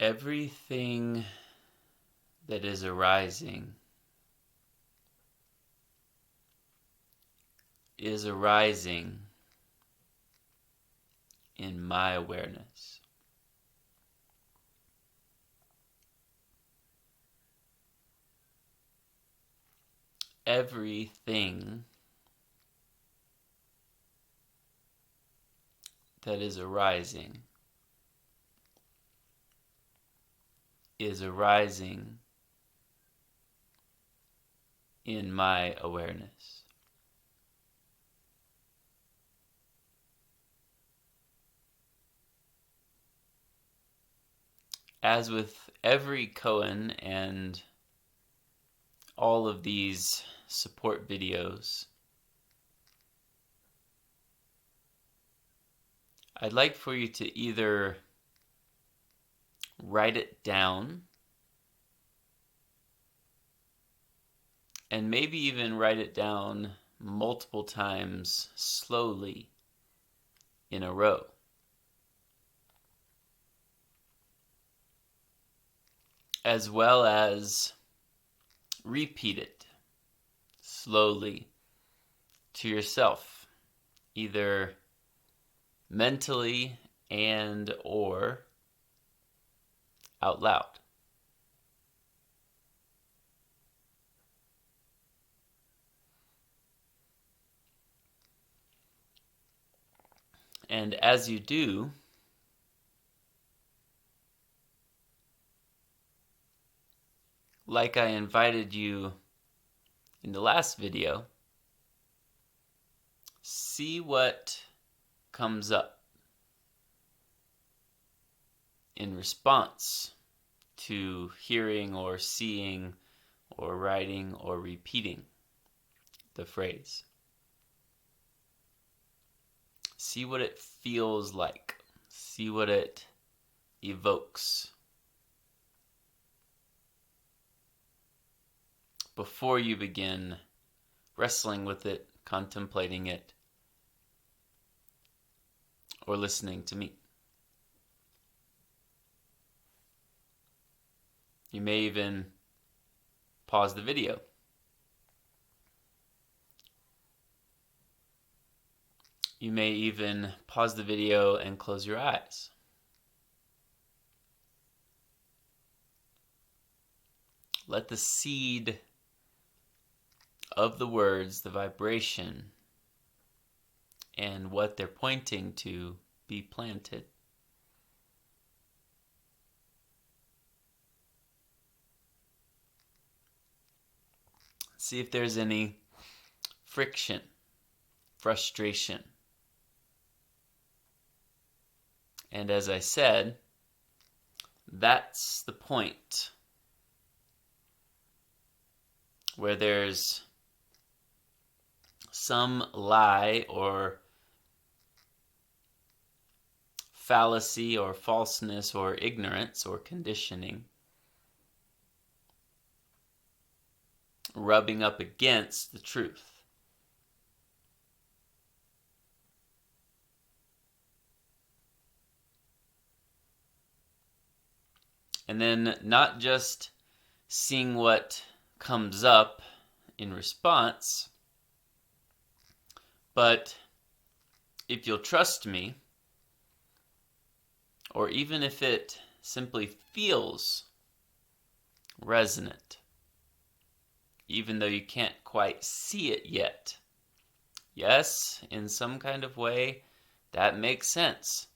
Everything that is arising is arising in my awareness. Everything that is arising in my awareness. As with every Koan and all of these support videos, I'd like for you to either write it down and maybe even write it down multiple times slowly in a row. As well as repeat it slowly to yourself, either mentally and or out loud. And as you do, like I invited you in the last video, see what comes up in response to hearing or seeing or writing or repeating the phrase. See what it feels like. See what it evokes. Before you begin wrestling with it, contemplating it, or listening to me. You may even pause the video. You may even pause the video and close your eyes. Let the seed of the words, the vibration, and what they're pointing to be planted. See if there's any friction, frustration. And as I said, that's the point where there's some lie or fallacy or falseness or ignorance or conditioning rubbing up against the truth. And then not just seeing what comes up in response, but if you'll trust me, or even if it simply feels resonant, even though you can't quite see it yet. Yes, in some kind of way, that makes sense.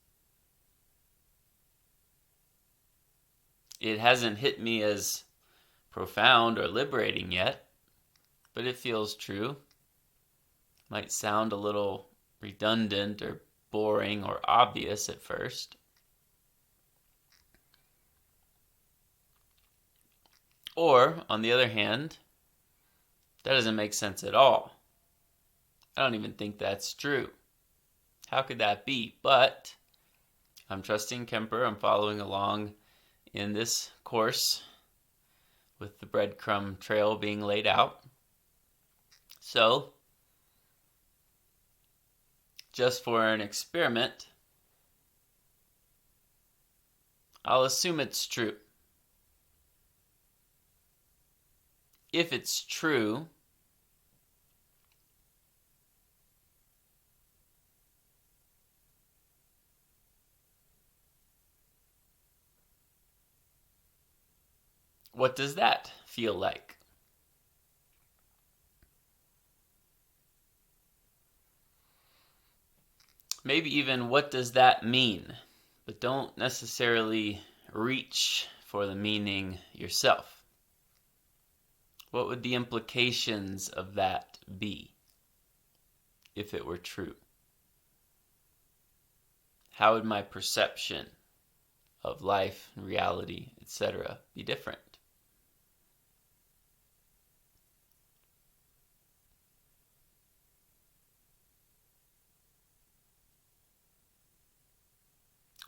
It hasn't hit me as profound or liberating yet, but it feels true. Might sound a little redundant or boring or obvious at first. Or, on the other hand, that doesn't make sense at all. I don't even think that's true. How could that be? But I'm trusting Kemper. I'm following along in this course with the breadcrumb trail being laid out. So, just for an experiment, I'll assume it's true. If it's true, what does that feel like? Maybe even what does that mean? But don't necessarily reach for the meaning yourself. What would the implications of that be if it were true? How would my perception of life, reality, etc. be different?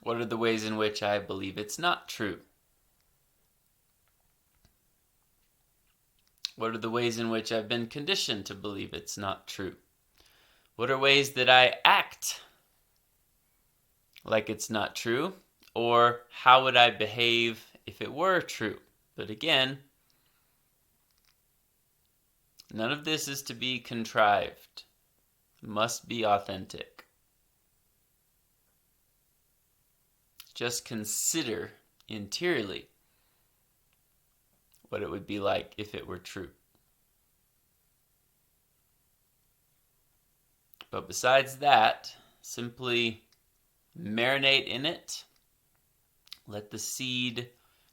What are the ways in which I believe it's not true? What are the ways in which I've been conditioned to believe it's not true? What are ways that I act like it's not true? Or how would I behave if it were true? But again, none of this is to be contrived. It must be authentic. Just consider interiorly what it would be like if it were true. But besides that, simply marinate in it. Let the seed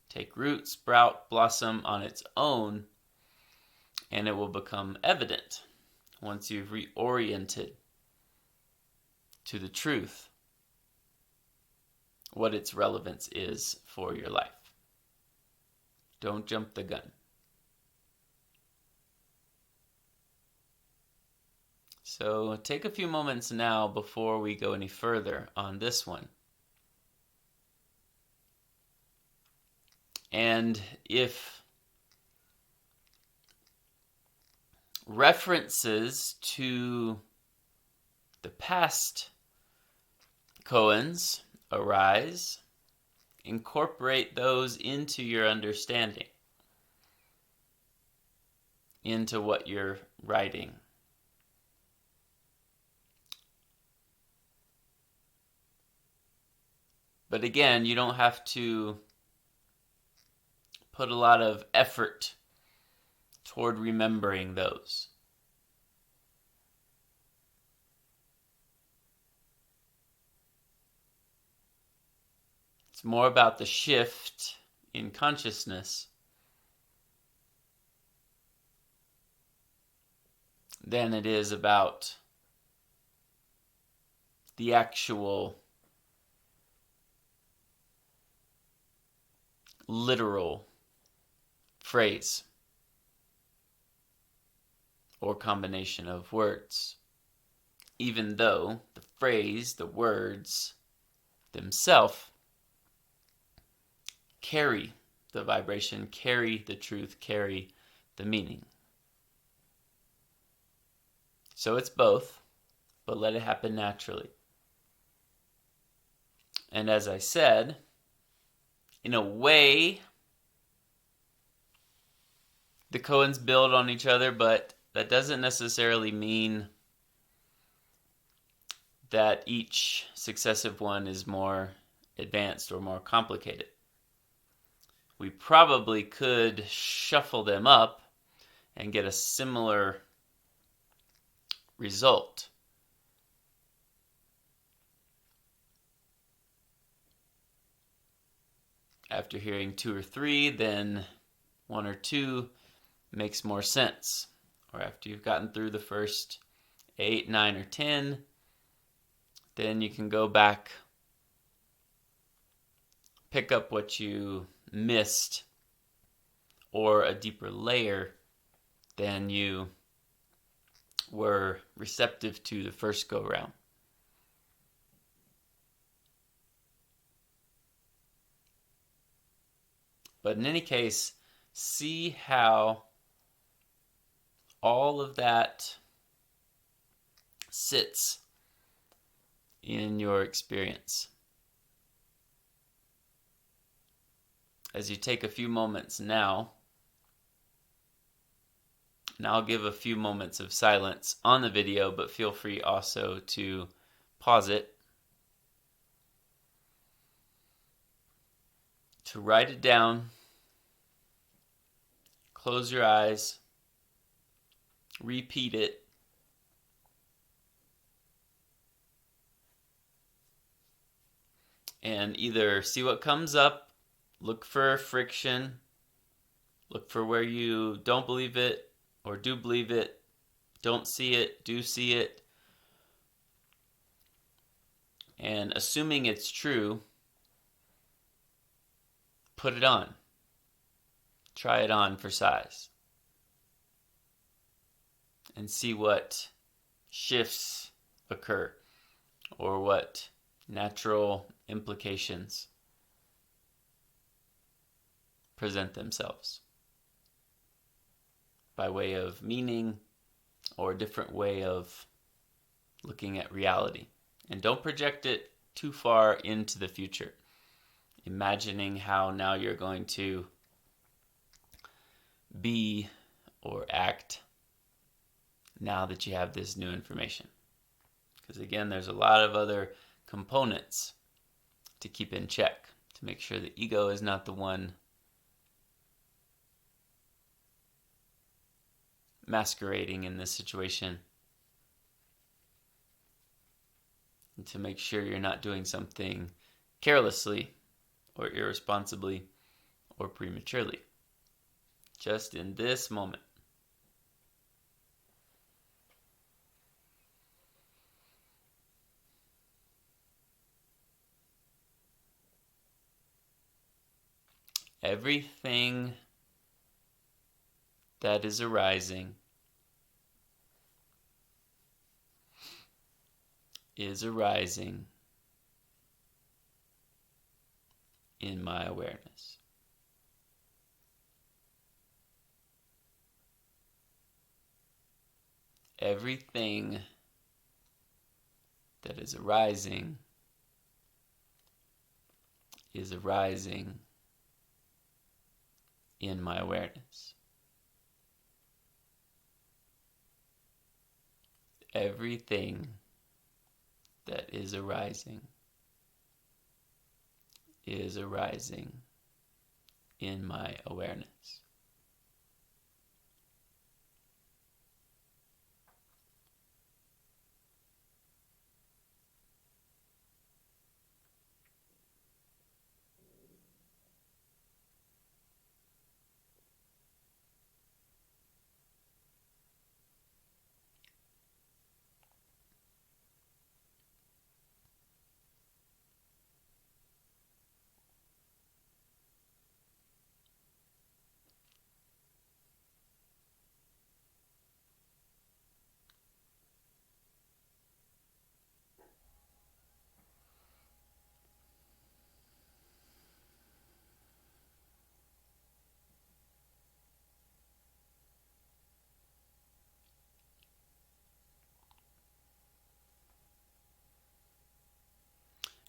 take root, sprout, blossom on its own, and it will become evident once you've reoriented to the truth what its relevance is for your life. Don't jump the gun. So take a few moments now before we go any further on this one. And if references to the past koans arise, incorporate those into your understanding, into what you're writing. But again, you don't have to put a lot of effort toward remembering those. It's more about the shift in consciousness than it is about the actual literal phrase or combination of words, even though the phrase, the words themselves carry the vibration, carry the truth, carry the meaning. So it's both, but let it happen naturally. And as I said, in a way, the koans build on each other, but that doesn't necessarily mean that each successive one is more advanced or more complicated. We probably could shuffle them up and get a similar result. After hearing 2 or 3, then 1 or 2 makes more sense. Or after you've gotten through the first 8, 9, or 10, then you can go back, pick up what you missed, or a deeper layer than you were receptive to the first go round. But in any case, see how all of that sits in your experience. as you take a few moments now, and I'll give a few moments of silence on the video, but feel free also to pause it, to write it down, close your eyes, repeat it, and either see what comes up, look for friction, look for where you don't believe it or do believe it, don't see it, do see it, and assuming it's true, put it on. Try it on for size. And see what shifts occur or what natural implications present themselves by way of meaning or a different way of looking at reality. And don't project it too far into the future, imagining how now you're going to be or act now that you have this new information. Because again, there's a lot of other components to keep in check to make sure the ego is not the one masquerading in this situation, and to make sure you're not doing something carelessly or irresponsibly or prematurely. Just in this moment. Everything that is arising is arising in my awareness. Everything that is arising in my awareness. Everything that is arising in my awareness.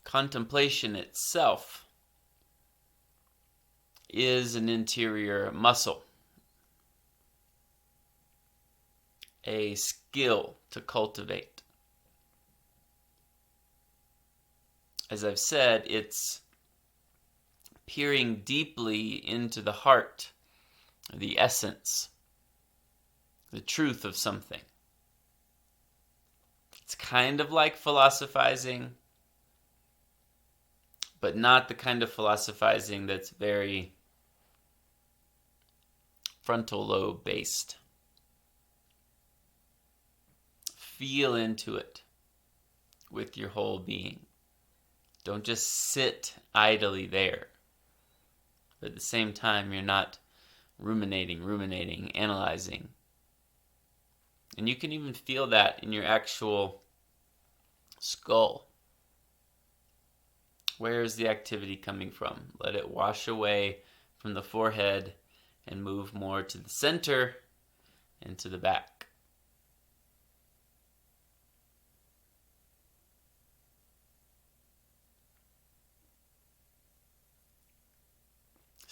Contemplation itself is an interior muscle, a skill to cultivate. As I've said, it's peering deeply into the heart, the essence, the truth of something. It's kind of like philosophizing, but not the kind of philosophizing that's very frontal lobe based. Feel into it with your whole being. Don't just sit idly there. But at the same time, you're not ruminating, analyzing. And you can even feel that in your actual skull. Where is the activity coming from? Let it wash away from the forehead and move more to the center and to the back.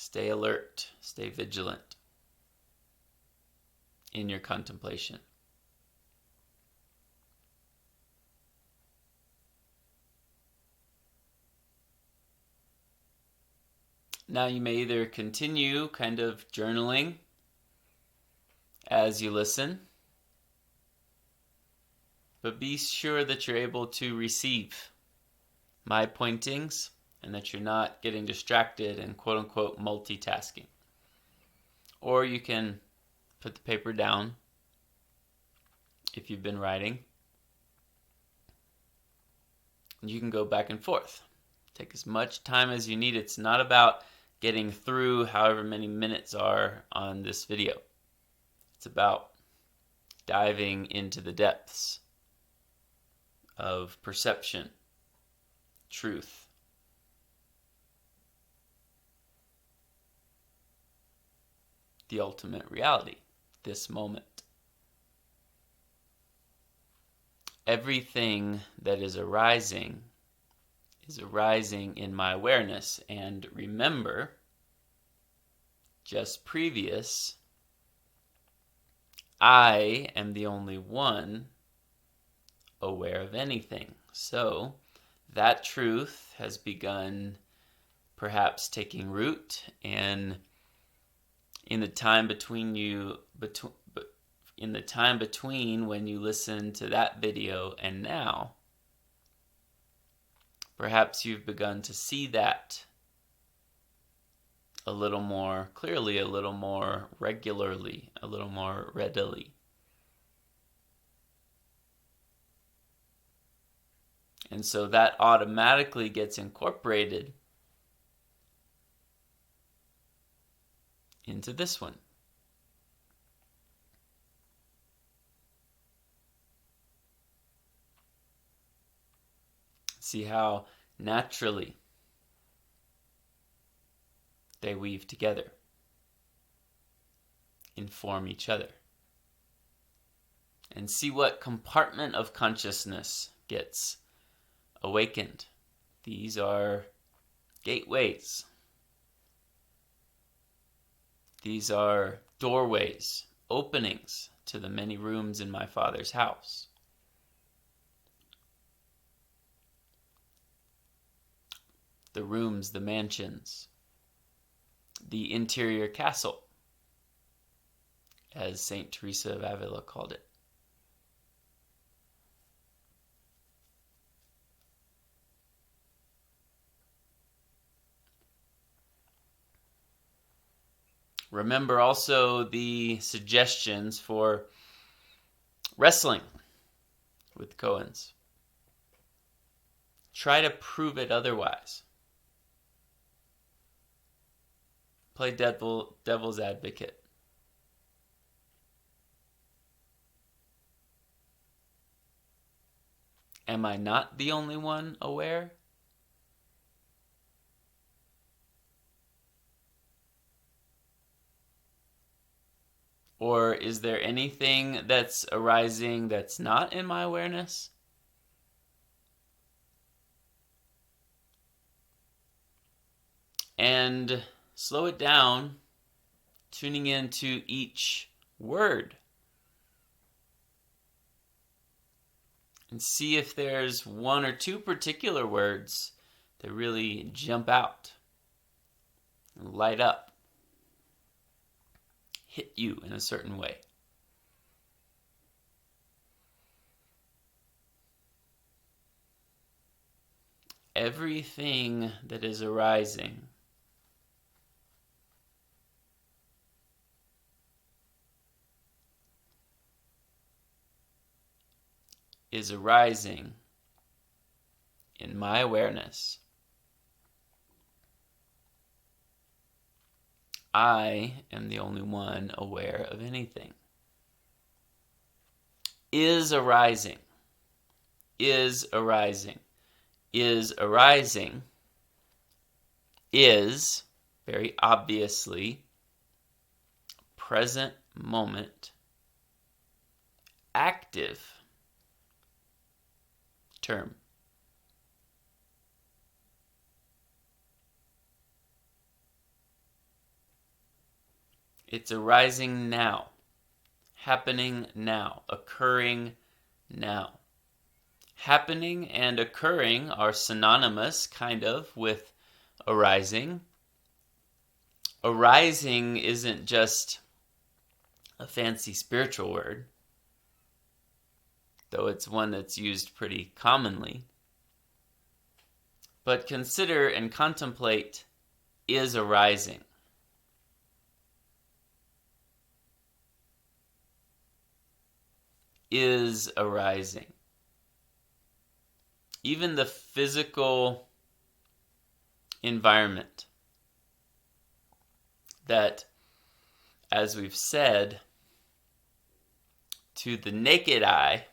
Stay alert, stay vigilant in your contemplation. Now you may either continue kind of journaling as you listen, but be sure that you're able to receive my pointings and that you're not getting distracted and quote-unquote multitasking. Or you can put the paper down if you've been writing. You can go back and forth. Take as much time as you need. It's not about getting through however many minutes are on this video. It's about diving into the depths of perception, truth, the ultimate reality, this moment. Everything that is arising in my awareness. And remember, just previous, I am the only one aware of anything. So that truth has begun perhaps taking root, and in the time between when you listen to that video and now, perhaps you've begun to see that a little more clearly, a little more regularly, a little more readily. And so that automatically gets incorporated into this one. See how naturally they weave together, inform each other. And see what compartment of consciousness gets awakened. These are gateways. These are doorways, openings to the many rooms in my Father's house. The rooms, the mansions, the interior castle, as Saint Teresa of Avila called it. Remember also the suggestions for wrestling with koans. Try to prove it otherwise. Play devil's advocate. Am I not the only one aware? Or is there anything that's arising that's not in my awareness? And slow it down, tuning into each word. And see if there's one or two particular words that really jump out and light up, hit you in a certain way. Everything that is arising is arising in my awareness. I am the only one aware of anything. Is arising. Is arising. Is arising. Is, very obviously, present moment, active term. It's arising now, happening now, occurring now. Happening and occurring are synonymous, kind of, with arising. Arising isn't just a fancy spiritual word, though it's one that's used pretty commonly. But consider and contemplate is arising. Is arising. Even the physical environment that, as we've said, to the naked eye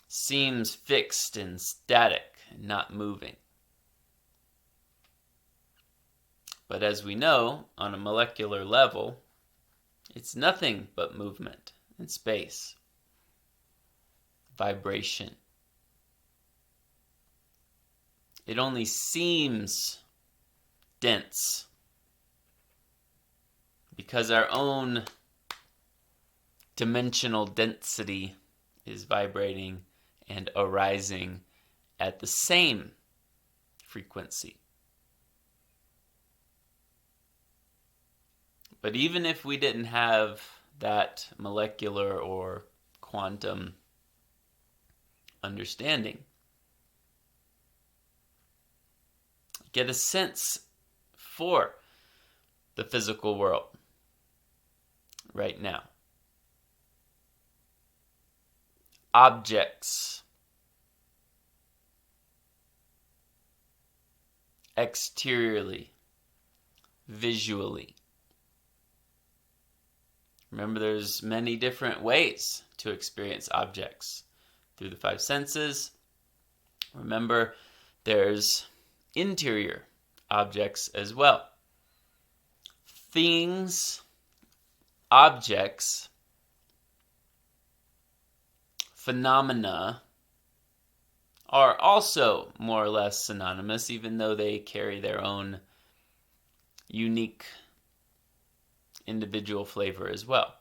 seems fixed and static and not moving. But as we know, on a molecular level, it's nothing but movement and space, vibration. It only seems dense because our own dimensional density is vibrating and arising at the same frequency. But even if we didn't have that molecular or quantum understanding, get a sense for the physical world right now. Objects, exteriorly, visually. Remember, there's many different ways to experience objects through the five senses. Remember, there's interior objects as well. Things, objects, phenomena are also more or less synonymous, even though they carry their own unique individual flavor as well.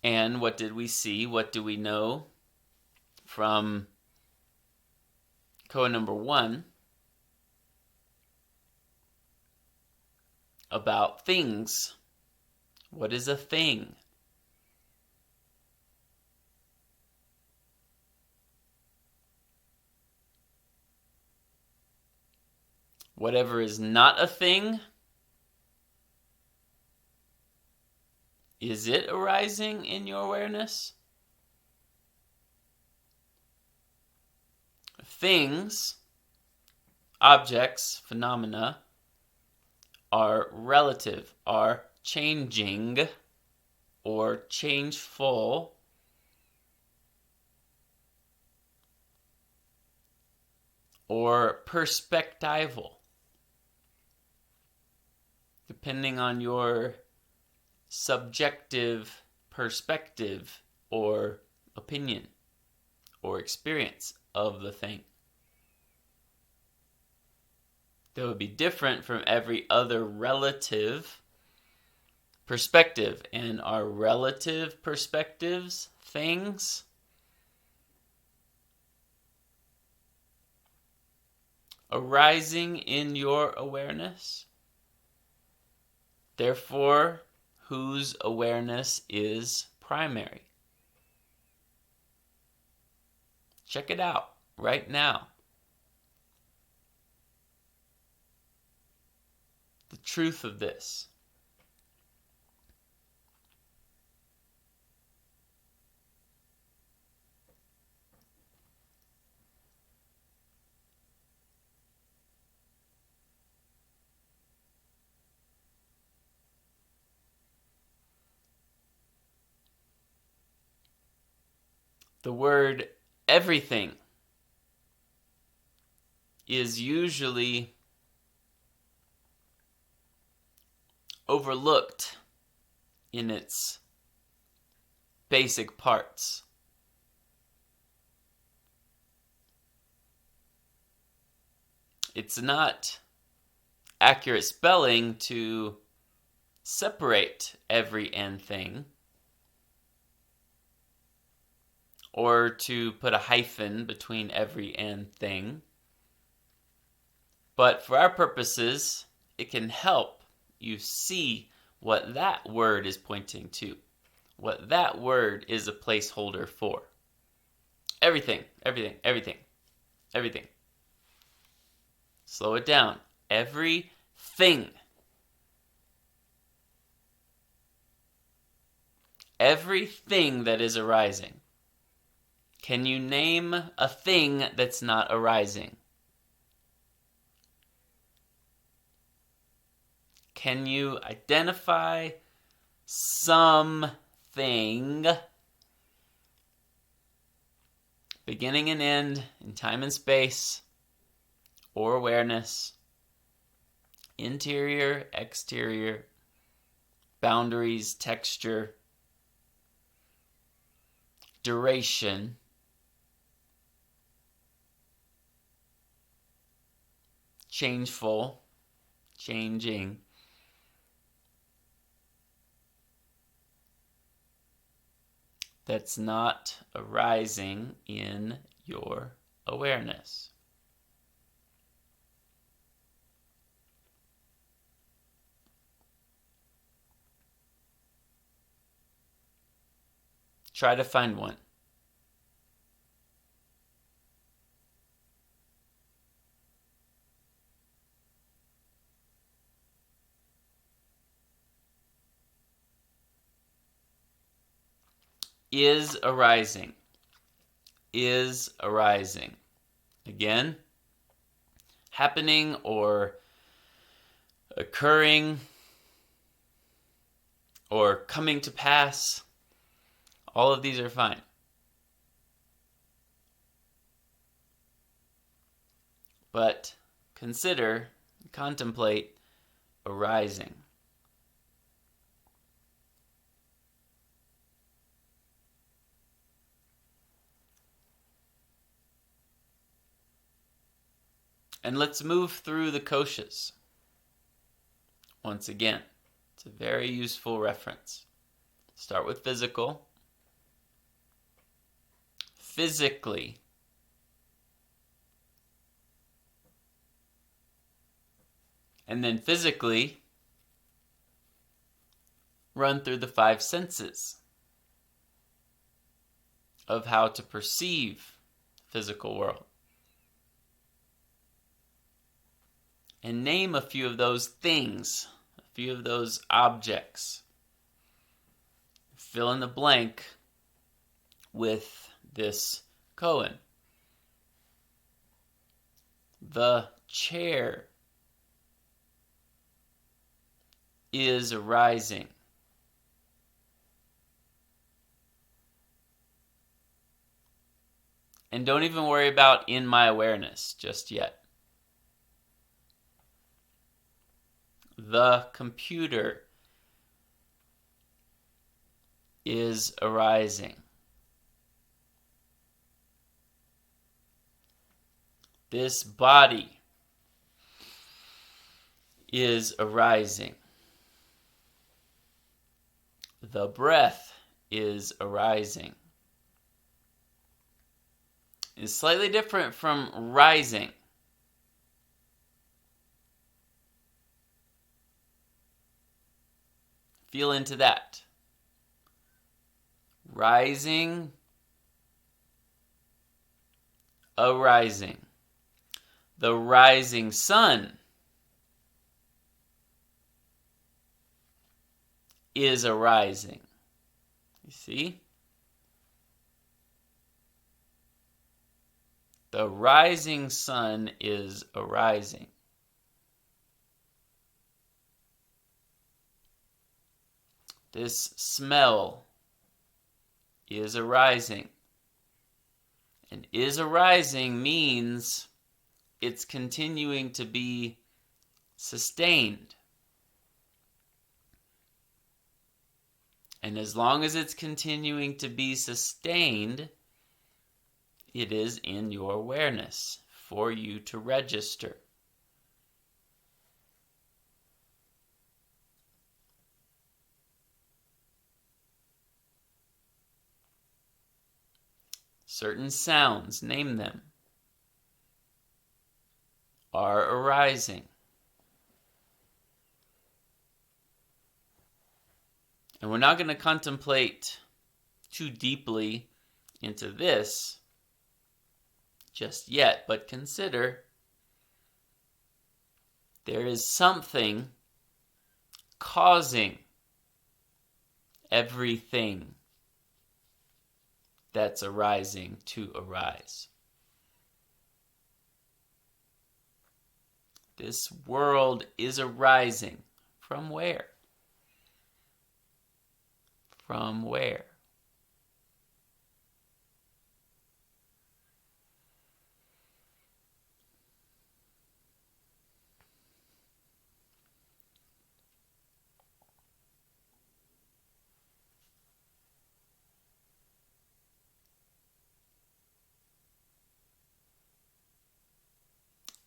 And what did we see? What do we know from Koan number 1 about things? What is a thing? Whatever is not a thing, is it arising in your awareness? Things, objects, phenomena are relative, are changing or changeful, or perspectival, depending on your subjective perspective or opinion or experience of the thing. That would be different from every other relative perspective. And our relative perspectives, things, arising in your awareness. Therefore, whose awareness is primary? Check it out right now. The truth of this. The word everything is usually overlooked in its basic parts. It's not accurate spelling to separate every and thing, or to put a hyphen between every and thing. But for our purposes, it can help you see what that word is pointing to, what that word is a placeholder for. Everything, everything, everything, everything. Slow it down. Everything. Everything that is arising. Can you name a thing that's not arising? Can you identify something, beginning and end, in time and space, or awareness, interior, exterior, boundaries, texture, duration, changeful, changing, that's not arising in your awareness? Try to find one. Is arising. Is arising. Again, happening or occurring or coming to pass. All of these are fine. But consider, contemplate arising. And let's move through the koshas. Once again, it's a very useful reference. Start with physical. Physically. And then physically, run through the 5 senses of how to perceive the physical world. And name a few of those things, a few of those objects. Fill in the blank with this koan. The chair is arising. And don't even worry about in my awareness just yet. The computer is arising. This body is arising. The breath is arising. It's slightly different from rising. Feel into that. Rising, arising. The rising sun is arising. You see? The rising sun is arising. This smell is arising. And is arising means it's continuing to be sustained. And as long as it's continuing to be sustained, it is in your awareness for you to register. certain sounds, name them, are arising. And we're not going to contemplate too deeply into this just yet, but consider there is something causing everything that's arising to arise. This world is arising from where? From where?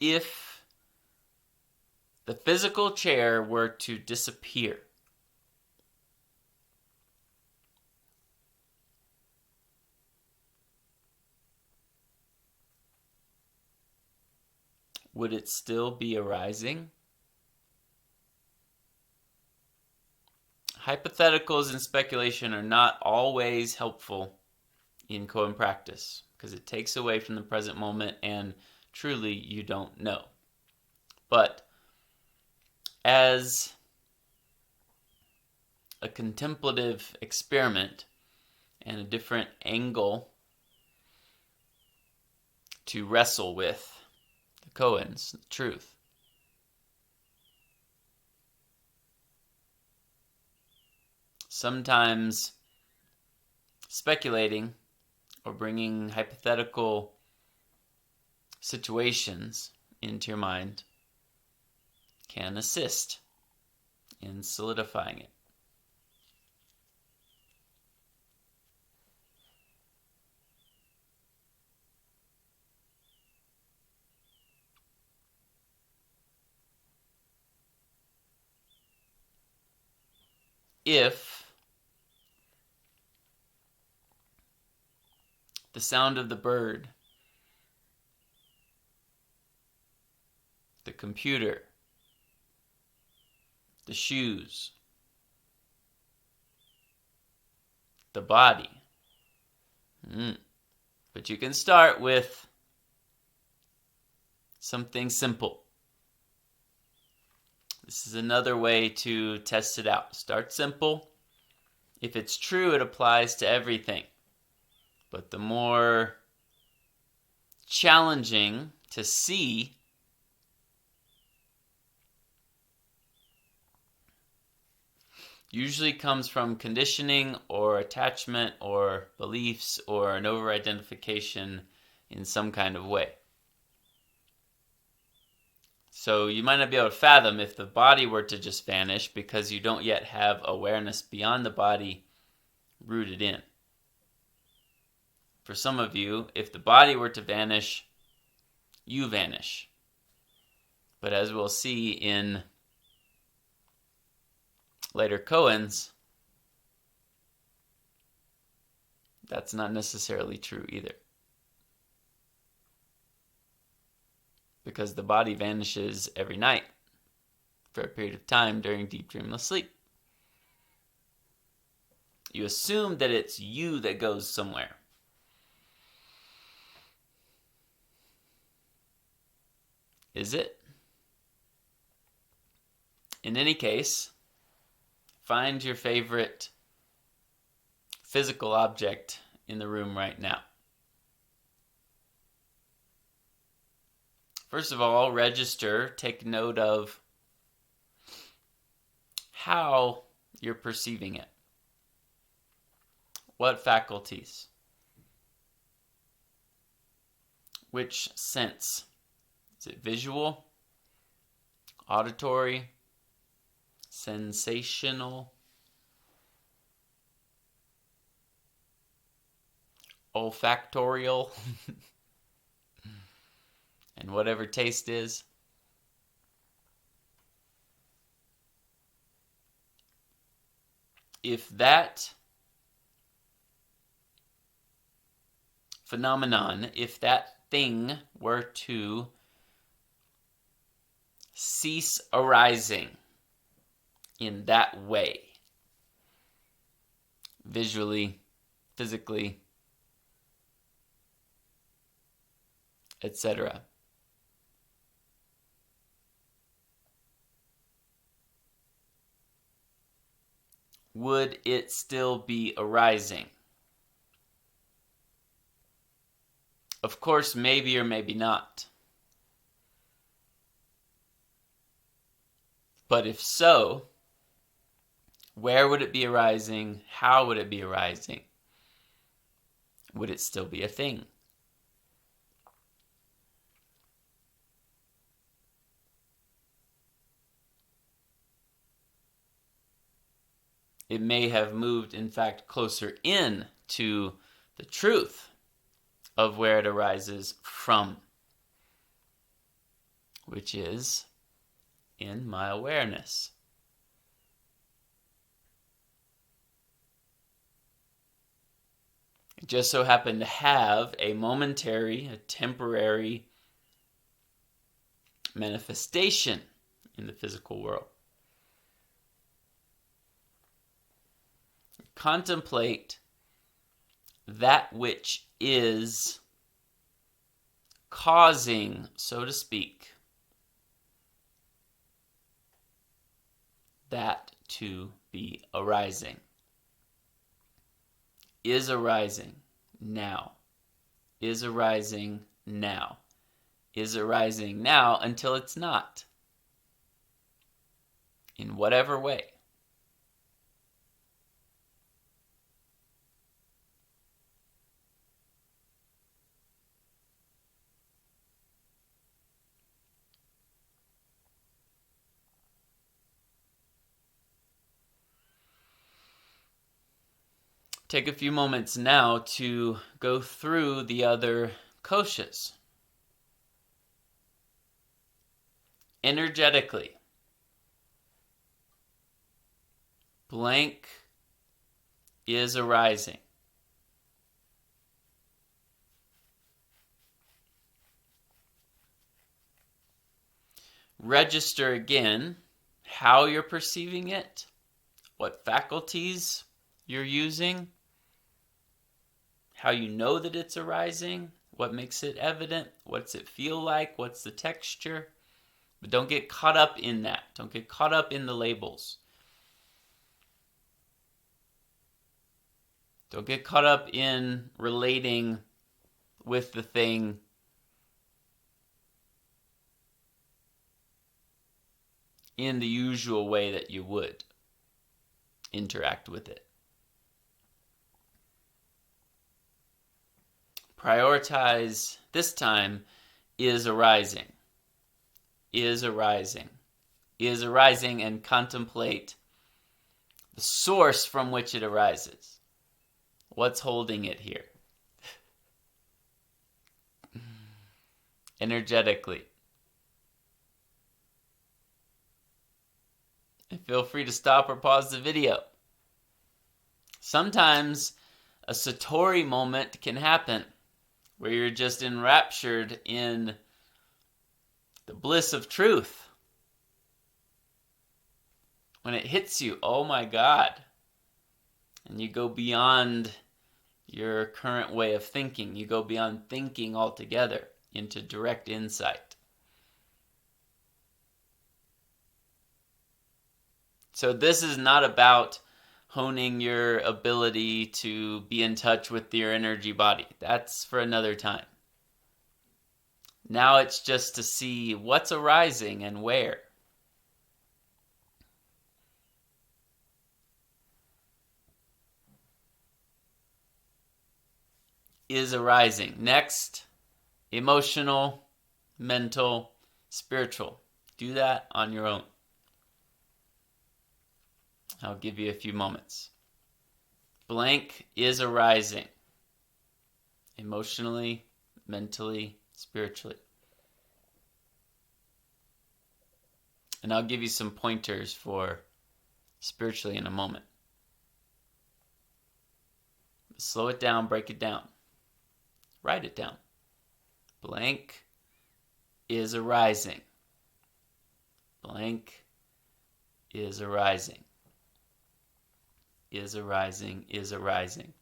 If the physical chair were to disappear, would it still be arising? Hypotheticals and speculation are not always helpful in Koan practice because it takes away from the present moment and truly you don't know. But as a contemplative experiment and a different angle to wrestle with the koans, the truth, sometimes speculating or bringing hypothetical situations into your mind can assist in solidifying it. If the sound of the bird, the computer, the shoes, the body. But you can start with something simple. This is another way to test it out. Start simple. If it's true, it applies to everything. But the more challenging to see usually comes from conditioning or attachment or beliefs or an over-identification in some kind of way. So you might not be able to fathom if the body were to just vanish because you don't yet have awareness beyond the body rooted in. For some of you, if the body were to vanish, you vanish. But as we'll see in later koans, that's not necessarily true either. Because the body vanishes every night for a period of time during deep dreamless sleep. You assume that it's you that goes somewhere. Is it? In any case, find your favorite physical object in the room right now. First of all, register, take note of how you're perceiving it. What faculties? Which sense? Is it visual, auditory, sensational, olfactorial, and whatever taste is? If that phenomenon, if that thing were to cease arising in that way, visually, physically, etc., would it still be arising? Of course, maybe or maybe not. But if so, where would it be arising? How would it be arising? Would it still be a thing? It may have moved, in fact, closer in to the truth of where it arises from, which is in my awareness. It just so happened to have a momentary, a temporary manifestation in the physical world. Contemplate that which is causing, so to speak, that to be arising. Is arising now. Is arising now. Is arising now until it's not. In whatever way. Take a few moments now to go through the other koshas. Energetically. Blank is arising. Register again how you're perceiving it, what faculties you're using, how you know that it's arising, what makes it evident, what's it feel like, what's the texture. But don't get caught up in that. Don't get caught up in the labels. Don't get caught up in relating with the thing in the usual way that you would interact with it. Prioritize this time is arising. Is arising. Is arising, and contemplate the source from which it arises. What's holding it here? Energetically. And feel free to stop or pause the video. Sometimes a satori moment can happen where you're just enraptured in the bliss of truth. When it hits you, oh my God. And you go beyond your current way of thinking. You go beyond thinking altogether into direct insight. So this is not about honing your ability to be in touch with your energy body. That's for another time. Now it's just to see what's arising and where. Is arising. Next, emotional, mental, spiritual. Do that on your own. I'll give you a few moments. Blank is arising. Emotionally, mentally, spiritually. And I'll give you some pointers for spiritually in a moment. Slow it down, break it down. Write it down. Blank is arising. Blank is arising. Is arising, is arising.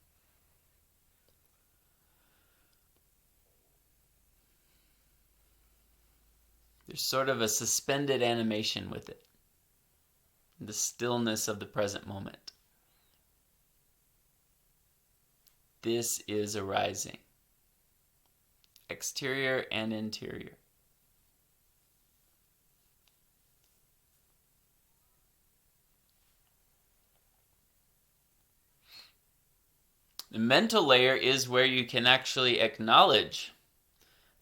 There's sort of a suspended animation with it. The stillness of the present moment. This is arising. Exterior and interior. The mental layer is where you can actually acknowledge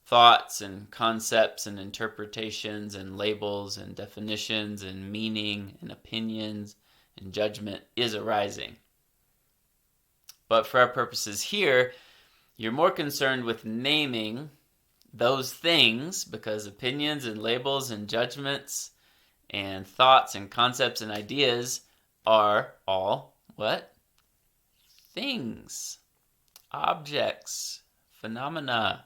thoughts and concepts and interpretations and labels and definitions and meaning and opinions and judgment is arising. But for our purposes here, you're more concerned with naming those things because opinions and labels and judgments and thoughts and concepts and ideas are all what? Things, objects, phenomena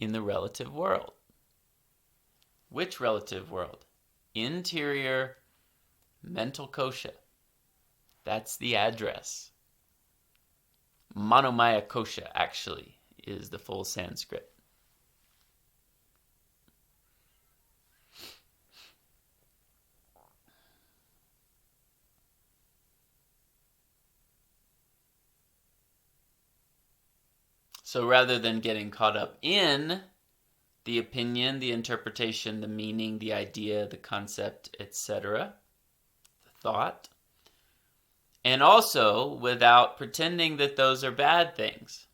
in the relative world. Which relative world? Interior mental kosha. That's the address. Manomaya kosha, actually, is the full Sanskrit. So rather than getting caught up in the opinion, the interpretation, the meaning, the idea, the concept, etc., the thought, and also without pretending that those are bad things.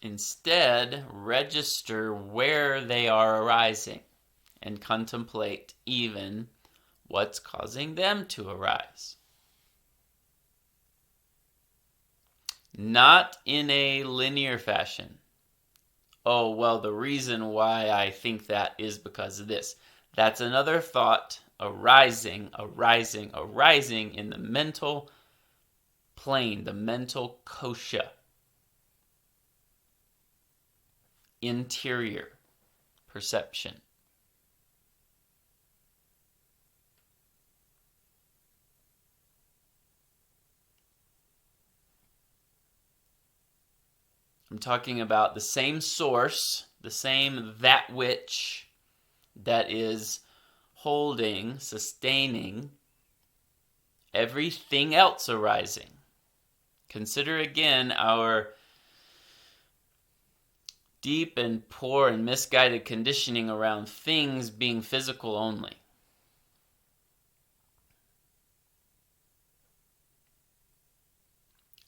Instead, register where they are arising and contemplate even what's causing them to arise. Not in a linear fashion. Oh, well, the reason why I think that is because of this. That's another thought arising in the mental plane, the mental kosha. Interior perception. I'm talking about the same source, the same that which that is holding, sustaining everything else arising. Consider again our deep and poor and misguided conditioning around things being physical only.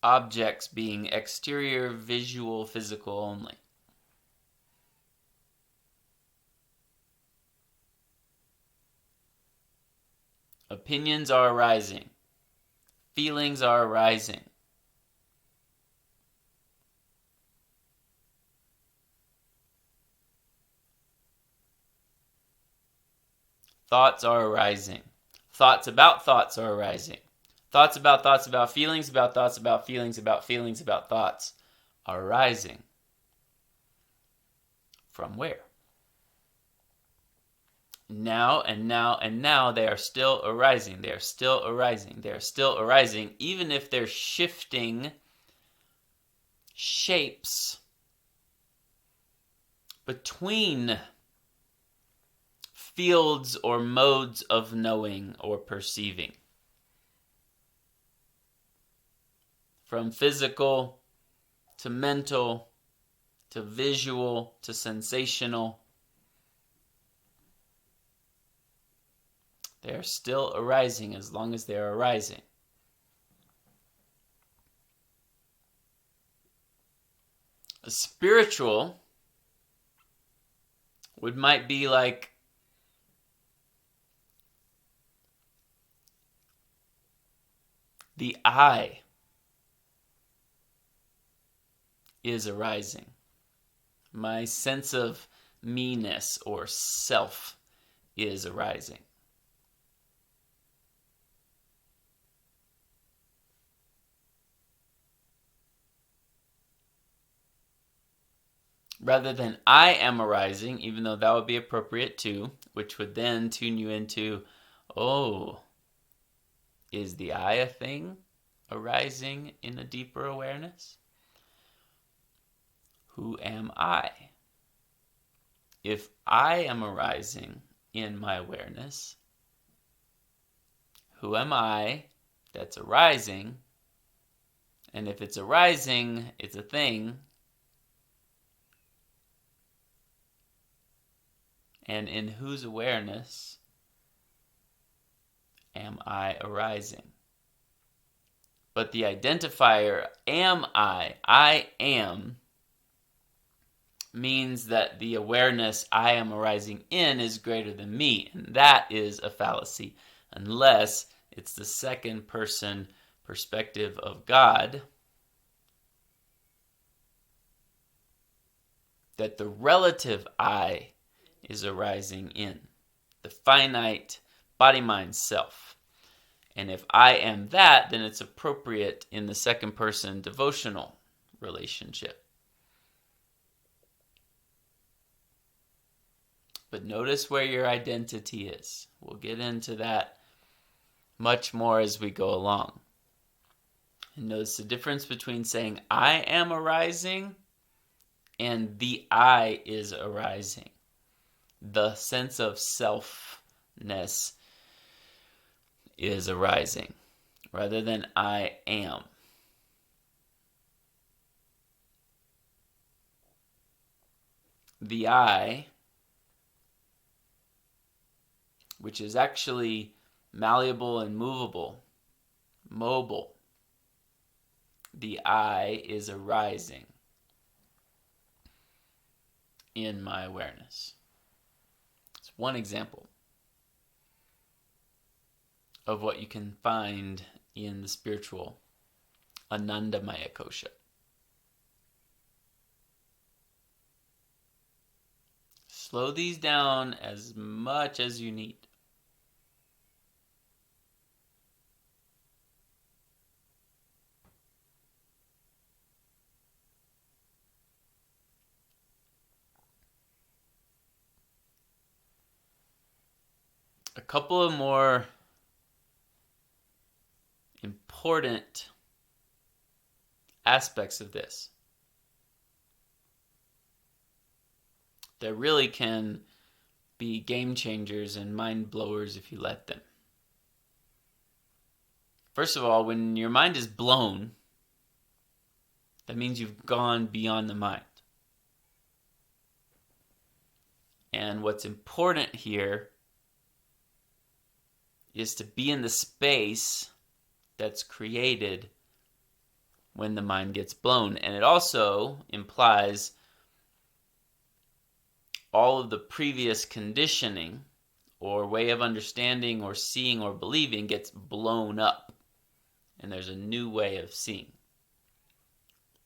Objects being exterior, visual, physical only. Opinions are arising. Feelings are arising. Thoughts are arising. Thoughts about thoughts are arising. Thoughts about feelings about thoughts about feelings about feelings about thoughts are arising. From where? Now and now and now they are still arising. They are still arising. They are still arising, even if they're shifting shapes between fields or modes of knowing or perceiving. From physical to mental to visual to sensational. They are still arising as long as they are arising. A spiritual might be like the I is arising. My sense of me-ness or self is arising. rather than I am arising, even though that would be appropriate too, which would then tune you into, oh, is the I a thing arising in a deeper awareness? Who am I? If I am arising in my awareness, who am I that's arising? And if it's arising, it's a thing. And in whose awareness am I arising? But the identifier am I am, means that the awareness I am arising in is greater than me. And that is a fallacy, unless it's the second person perspective of God, that the relative I is arising in, the finite body-mind self. And if I am that, then it's appropriate in the second person devotional relationship. But notice where your identity is. We'll get into that much more as we go along. And notice the difference between saying I am arising and the I is arising. The sense of selfness is arising rather than I am. The I, which is actually malleable and movable, mobile, the I is arising in my awareness. It's one example of what you can find in the spiritual Anandamaya kosha. Slow these down as much as you need. A couple of more important aspects of this that really can be game changers and mind blowers if you let them. First of all, when your mind is blown, that means you've gone beyond the mind. And what's important here is to be in the space that's created when the mind gets blown. And it also implies all of the previous conditioning or way of understanding or seeing or believing gets blown up. And there's a new way of seeing.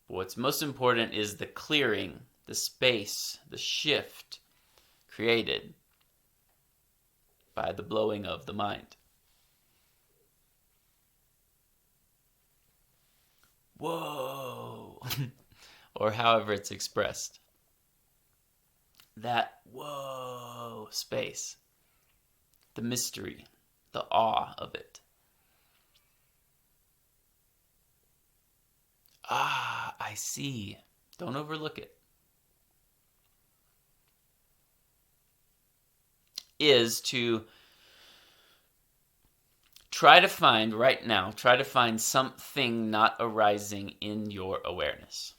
But what's most important is the clearing, the space, the shift created by the blowing of the mind. Whoa! Or however it's expressed. That whoa space. The mystery, the awe of it. Ah, I see. Don't overlook it. Is to try to find something not arising in your awareness.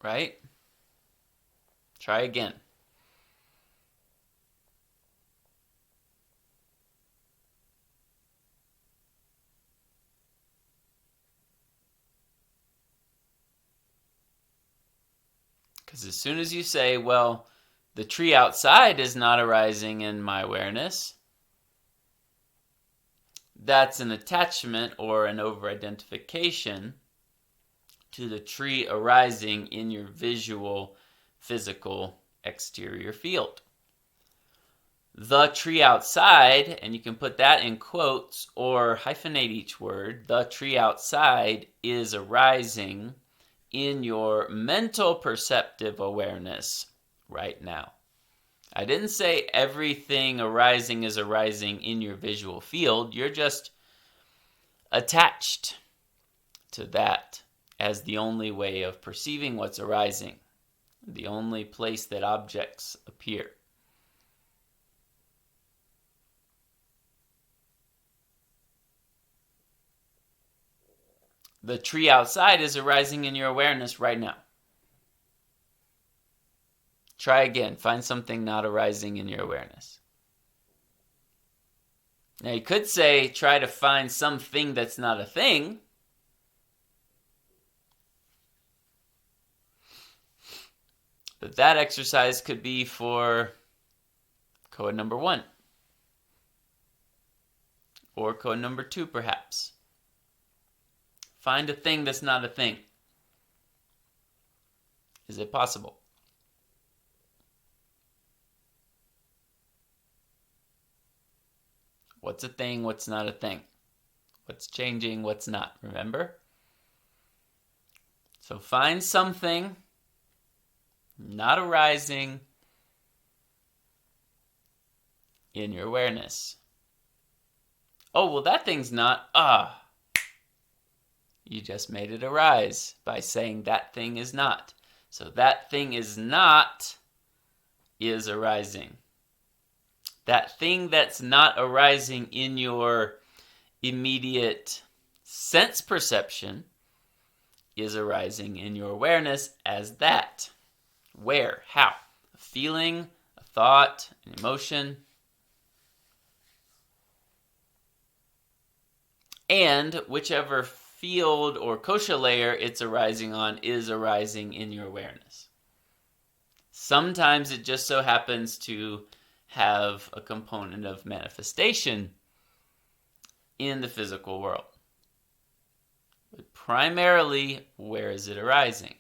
Right? Try again. Because as soon as you say, well, the tree outside is not arising in my awareness, that's an attachment or an over-identification to the tree arising in your visual, physical exterior field. The tree outside, and you can put that in quotes or hyphenate each word, the tree outside is arising in your mental perceptive awareness right now. I didn't say everything arising is arising in your visual field. You're just attached to that as the only way of perceiving what's arising, the only place that objects appear. The tree outside is arising in your awareness right now. Try again. Find something not arising in your awareness. Now you could say, try to find something that's not a thing. But that exercise could be for Koan number 1. Or Koan number 2, perhaps. Find a thing that's not a thing. Is it possible? What's a thing? What's not a thing? What's changing? What's not? Remember? So find something not arising in your awareness. Oh, well, that thing's not. You just made it arise by saying that thing is not. So that thing is not is arising. That thing that's not arising in your immediate sense perception is arising in your awareness as that. Where? How? A feeling, a thought, an emotion. And whichever field or kosha layer it's arising on is arising in your awareness. Sometimes it just so happens to have a component of manifestation in the physical world. But primarily, where is it arising?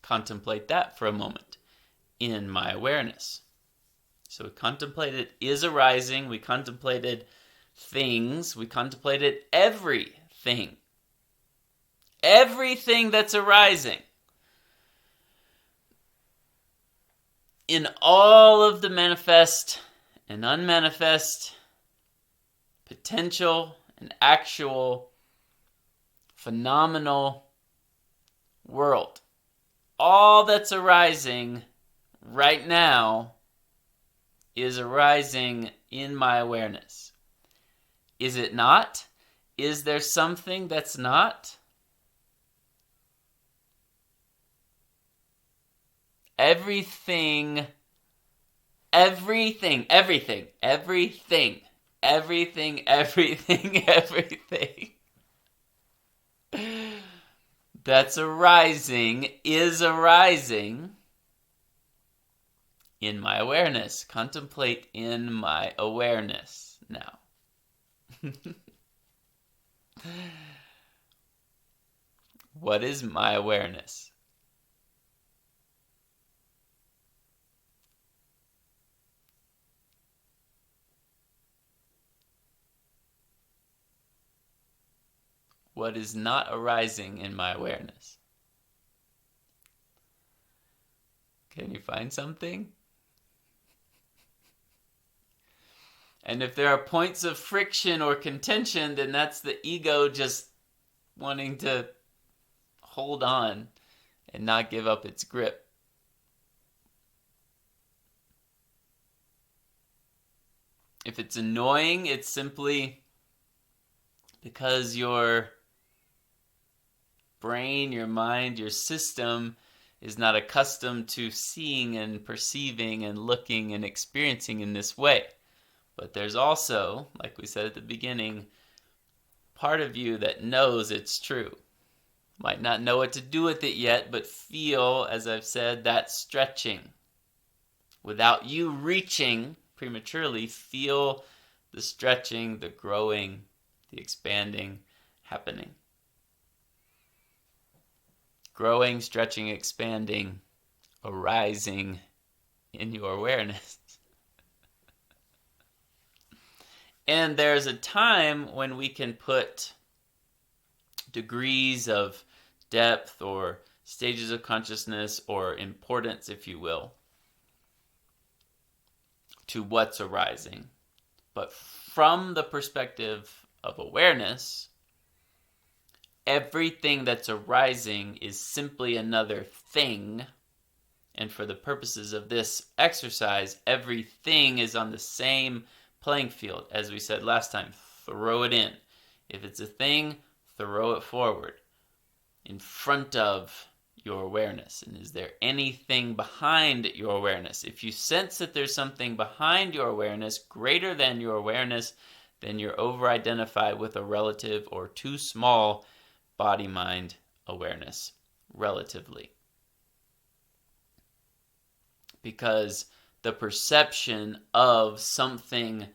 Contemplate that for a moment in my awareness. So we contemplated is arising, we contemplated things, we contemplated everything. Everything that's arising. In all of the manifest and unmanifest, potential and actual, phenomenal world. All that's arising right now is arising in my awareness. Is it not? Is there something that's not? Everything, everything, everything, everything, everything, everything, everything that's arising is arising in my awareness. Contemplate in my awareness now. What is my awareness? What is not arising in my awareness? Can you find something? And if there are points of friction or contention, then that's the ego just wanting to hold on and not give up its grip. If it's annoying, it's simply because your brain, your mind, your system is not accustomed to seeing and perceiving and looking and experiencing in this way. But there's also, like we said at the beginning, part of you that knows it's true. Might not know what to do with it yet, but feel, as I've said, that stretching without you reaching prematurely, feel the stretching, the growing, the expanding happening. Growing, stretching, expanding, arising in your awareness. And there's a time when we can put degrees of depth or stages of consciousness or importance, if you will, to what's arising. But from the perspective of awareness, everything that's arising is simply another thing. And for the purposes of this exercise, everything is on the same playing field. As we said last time, throw it in. If it's a thing, throw it forward in front of your awareness. And is there anything behind your awareness? If you sense that there's something behind your awareness greater than your awareness, then you're over-identified with a relative or too small body-mind awareness, relatively. Because the perception of something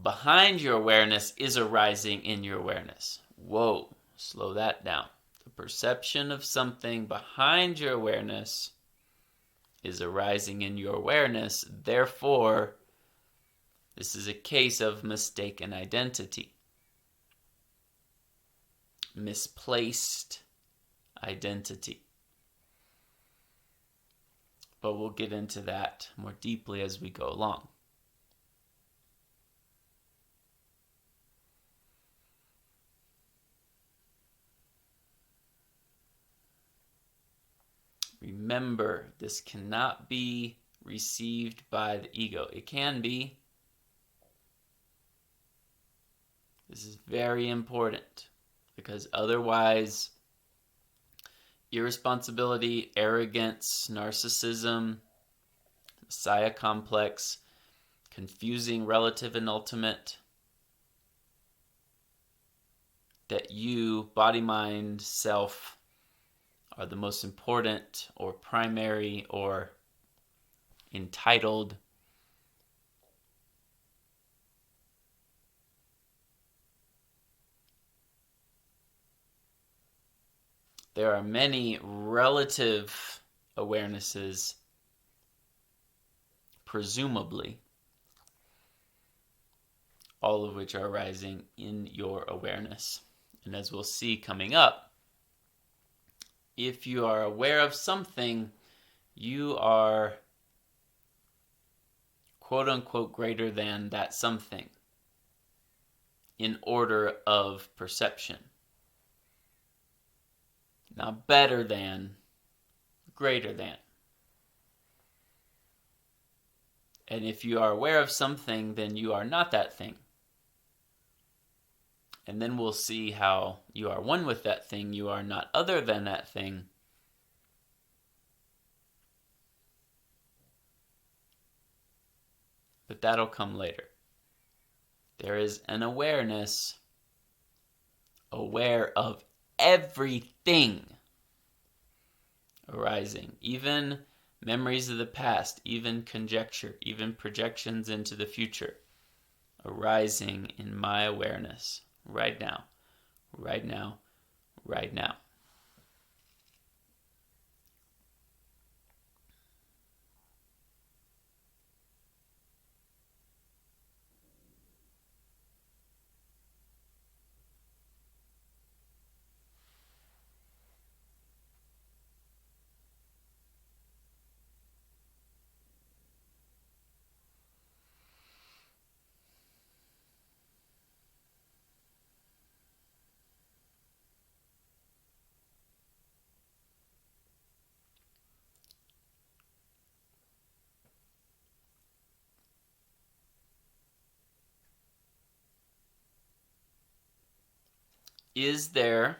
behind your awareness is arising in your awareness. Whoa, slow that down. The perception of something behind your awareness is arising in your awareness. Therefore, this is a case of mistaken identity. Misplaced identity. But we'll get into that more deeply as we go along. Remember, this cannot be received by the ego. It can be. This is very important because otherwise, irresponsibility, arrogance, narcissism, messiah complex, confusing relative and ultimate, that you, body, mind, self, are the most important or primary or entitled. There are many relative awarenesses, presumably, all of which are arising in your awareness. And as we'll see coming up, if you are aware of something, you are quote-unquote greater than that something in order of perception. Not better than, greater than. And if you are aware of something, then you are not that thing. And then we'll see how you are one with that thing, you are not other than that thing. But that'll come later. There is an awareness, aware of everything arising, even memories of the past, even conjecture, even projections into the future, arising in my awareness right now, right now, right now. Is there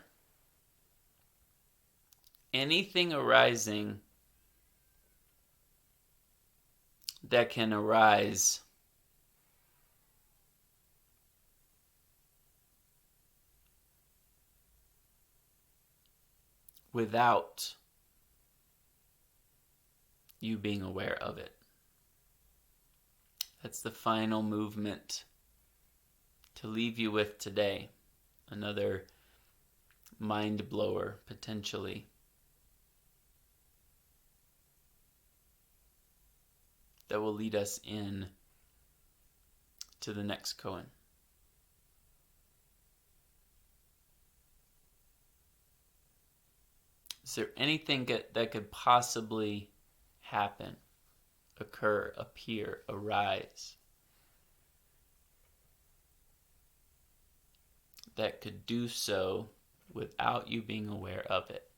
anything arising that can arise without you being aware of it? That's the final movement to leave you with today. Another mind blower, potentially, that will lead us in to the next koan. Is there anything that could possibly happen, occur, appear, arise, that could do so without you being aware of it?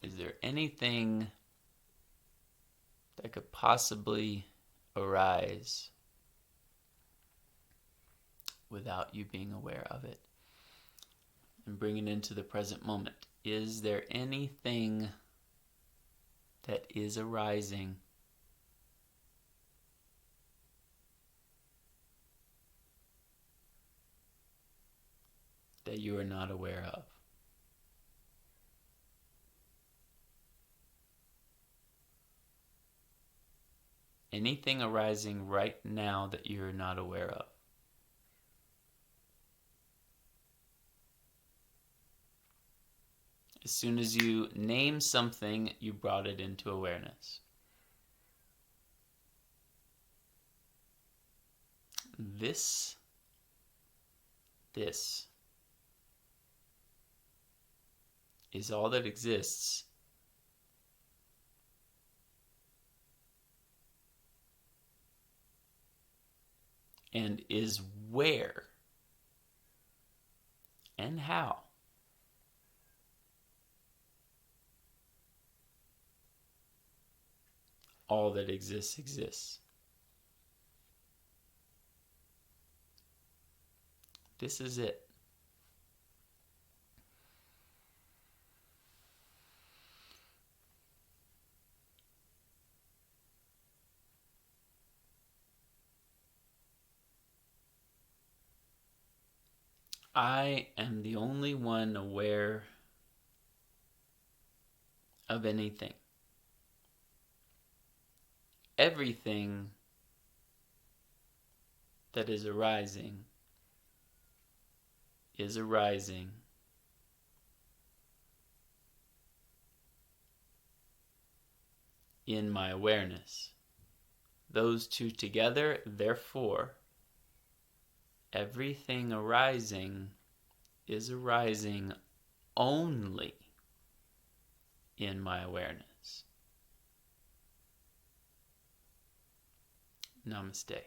Is there anything that could possibly arise without you being aware of it? And bring it into the present moment. Is there anything that is arising that you are not aware of? Anything arising right now that you're not aware of? As soon as you name something, you brought it into awareness. This is all that exists and is where and how all that exists. This is it. I am the only one aware of anything. Everything that is arising in my awareness. Those two together, therefore, everything arising is arising only in my awareness. Namaste.